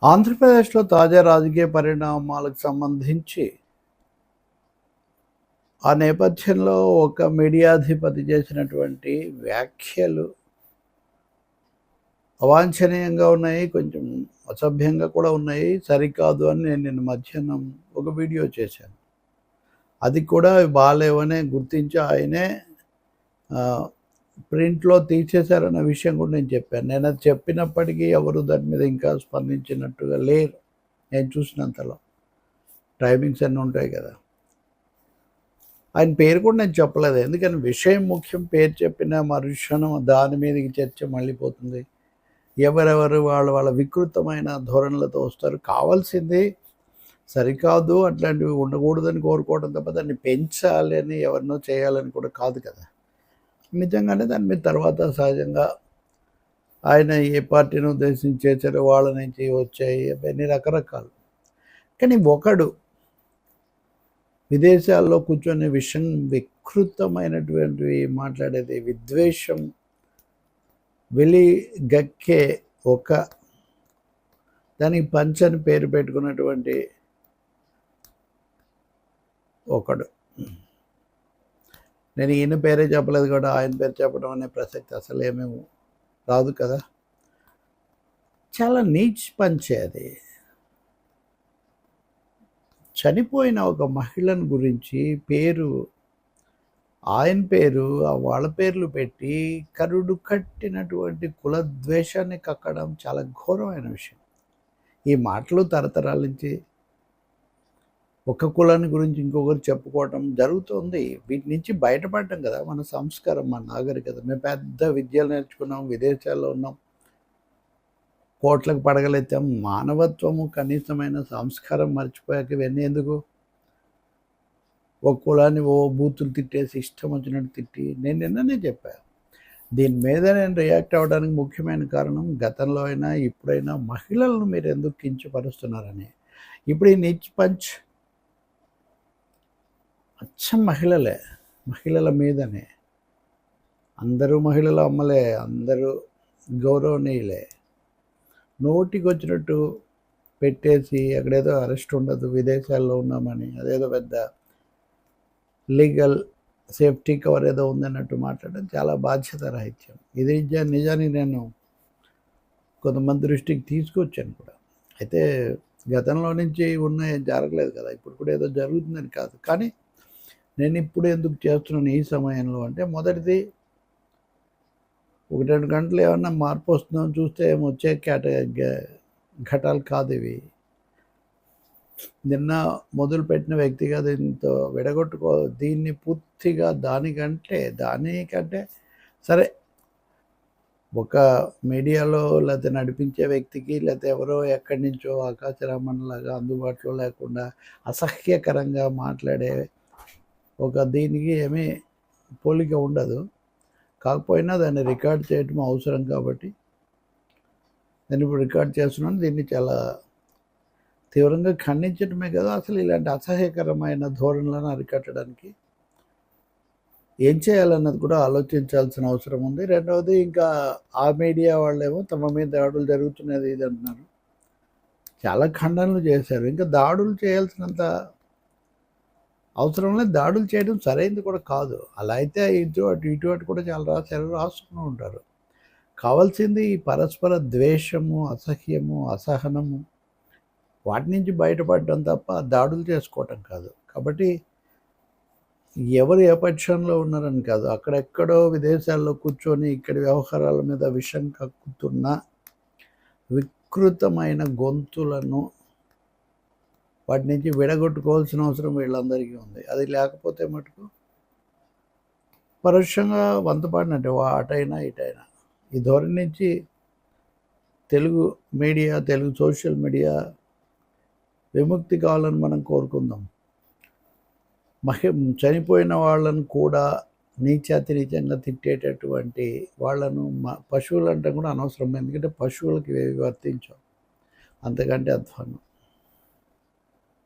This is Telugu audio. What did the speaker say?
ఆంధ్రప్రదేశ్లో తాజా రాజకీయ పరిణామాలకు సంబంధించి ఆ నేపథ్యంలో ఒక మీడియాధిపతి చేసినటువంటి వ్యాఖ్యలు అవాంఛనీయంగా ఉన్నాయి, కొంచెం అసభ్యంగా కూడా ఉన్నాయి. సరికాదు అని నేను నిన్న మధ్యాహ్నం ఒక వీడియో చేశాను. అది కూడా బాగాలేవనే గుర్తించి ఆయనే ప్రింట్లో తీసేశారన్న విషయం కూడా నేను చెప్పాను. నేను అది చెప్పినప్పటికీ ఎవరు దాని మీద ఇంకా స్పందించినట్టుగా లేరు. నేను చూసినంతలో టైమింగ్స్ అన్నీ ఉంటాయి కదా. ఆయన పేరు కూడా నేను చెప్పలేదు, ఎందుకని విషయం ముఖ్యం. పేరు చెప్పిన మరుక్షణం దాని మీదకి చర్చ మళ్ళీపోతుంది. ఎవరెవరు వాళ్ళ వికృతమైన ధోరణులతో వస్తారు. కావాల్సింది సరికాదు, అట్లాంటివి ఉండకూడదని కోరుకోవడం తప్ప దాన్ని పెంచాలి అని ఎవరినో చేయాలని కూడా కాదు కదా. నిజంగానే దాని మీద తర్వాత సహజంగా ఆయన ఏ పార్టీని ఉద్దేశించి చేశారో వాళ్ళ నుంచి వచ్చాయి అవన్నీ రకరకాలు. కానీ ఒకడు విదేశాల్లో కూర్చొని వికృతమైనటువంటివి మాట్లాడేది, విద్వేషం వెలిగక్కే ఒక దానికి పంచని పేరు పెట్టుకున్నటువంటి ఒకడు. నేను ఈయన పేరే చెప్పలేదు కూడా ఆయన పేరు చెప్పడం అనే ప్రసక్తి అసలు ఏమేమి రాదు కదా. చాలా నీచ్ పంచే అది. చనిపోయిన ఒక మహిళను గురించి ఆయన పేరు వాళ్ళ పేర్లు పెట్టి కరుడు కట్టినటువంటి కులద్వేషాన్ని కక్కడం చాలా ఘోరమైన విషయం. ఈ మాటలు తరతరాల నుంచి ఒక కులాన్ని గురించి ఇంకొకరు చెప్పుకోవటం జరుగుతుంది. వీటి నుంచి బయటపడటం కదా మన సంస్కారం, మన నాగరికత. మేము పెద్ద విద్యలు నేర్చుకున్నాం, విదేశాల్లో ఉన్నాం, కోట్లకు పడగలెత్తాం. మానవత్వము కనీసమైన సంస్కారం మర్చిపోయాక ఇవన్నీ ఎందుకు? ఒక కులాన్ని బూతులు తిట్టేసి ఇష్టం వచ్చినట్టు తిట్టి నేను నిన్ననే చెప్పాను. దీని మీద నేను రియాక్ట్ అవ్వడానికి ముఖ్యమైన కారణం, గతంలో అయినా ఇప్పుడైనా మహిళలను మీరు ఎందుకు కించపరుస్తున్నారని. ఇప్పుడు ఈ నీచ్ పంచ్ అచ్చం మహిళల మీదనే. అందరూ మహిళలు అమ్మలే, అందరూ గౌరవనీయులే. నోటికి వచ్చినట్టు పెట్టేసి అక్కడేదో అరెస్ట్ ఉండదు, విదేశాల్లో ఉన్నామని అదేదో పెద్ద లీగల్ సేఫ్టీ కవర్ ఏదో ఉందన్నట్టు మాట్లాడడం చాలా బాధ్యత రాహిత్యం. ఇది నిజానికి నేను కొంతమంది దృష్టికి తీసుకొచ్చాను కూడా. అయితే గతంలో నుంచి ఉన్నాయి జరగలేదు కదా, ఇప్పుడు కూడా ఏదో జరుగుతుందని కాదు. కానీ నేను ఇప్పుడు ఎందుకు చేస్తున్నాను ఈ సమయంలో అంటే, మొదటిది 1-2 గంటలు ఏమన్నా మార్పు వస్తుందని చూస్తే వచ్చే ఘటాలు కాదు ఇవి. నిన్న మొదలుపెట్టిన వ్యక్తిగా దీంతో దీన్ని పూర్తిగా దానికంటే సరే, ఒక మీడియాలో లేకపోతే నడిపించే వ్యక్తికి లేకపోతే ఎవరో ఎక్కడి నుంచో ఆకాశరామన్లాగా అందుబాటులో లేకుండా అసహ్యకరంగా మాట్లాడే ఒక దీనికి ఏమీ పోలిక ఉండదు. కాకపోయినా దాన్ని రికార్డ్ చేయటం అవసరం కాబట్టి నేను ఇప్పుడు రికార్డ్ చేస్తున్నాను. దీన్ని చాలా తీవ్రంగా ఖండించడమే కదా, అసలు ఇలాంటి అసహ్యకరమైన ధోరణులను అరికట్టడానికి ఏం చేయాలన్నది కూడా ఆలోచించాల్సిన అవసరం ఉంది. రెండవది, ఇంకా ఆ మీడియా వాళ్ళేమో తమ మీద దాడులు జరుగుతున్నది ఇది అంటున్నారు. చాలా ఖండనలు చేశారు. ఇంకా దాడులు చేయాల్సినంత అవసరం లేదు. దాడులు చేయడం సరైనది కూడా కాదు. అలా అయితే ఇటు కూడా చాలా రాసుకుని ఉంటారు. కావాల్సింది పరస్పర ద్వేషము, అసహ్యము, అసహనము, వాటి నుంచి బయటపడడం తప్ప దాడులు చేసుకోవటం కాదు. కాబట్టి ఎవరు ఏ పక్షంలో ఉన్నారని కాదు, అక్కడెక్కడో విదేశాల్లో కూర్చొని ఇక్కడి వ్యవహారాల మీద విషం కక్కుతున్న వికృతమైన గొంతులను వాటి నుంచి విడగొట్టుకోవాల్సిన అవసరం వీళ్ళందరికీ ఉంది. అది లేకపోతే మటుకు పరోక్షంగా వంతపాడినట్టే అటైనా ఇటైనా. ఈ ధోరణి నుంచి Telugu media, Telugu social media విముక్తి కావాలని మనం కోరుకుందాం. చనిపోయిన వాళ్ళను కూడా నీచంగా తిట్టేటటువంటి వాళ్ళను పశువులు అంటే కూడా అనవసరం. ఎందుకంటే పశువులకి వర్తించాం, అంతకంటే అధ్వానం.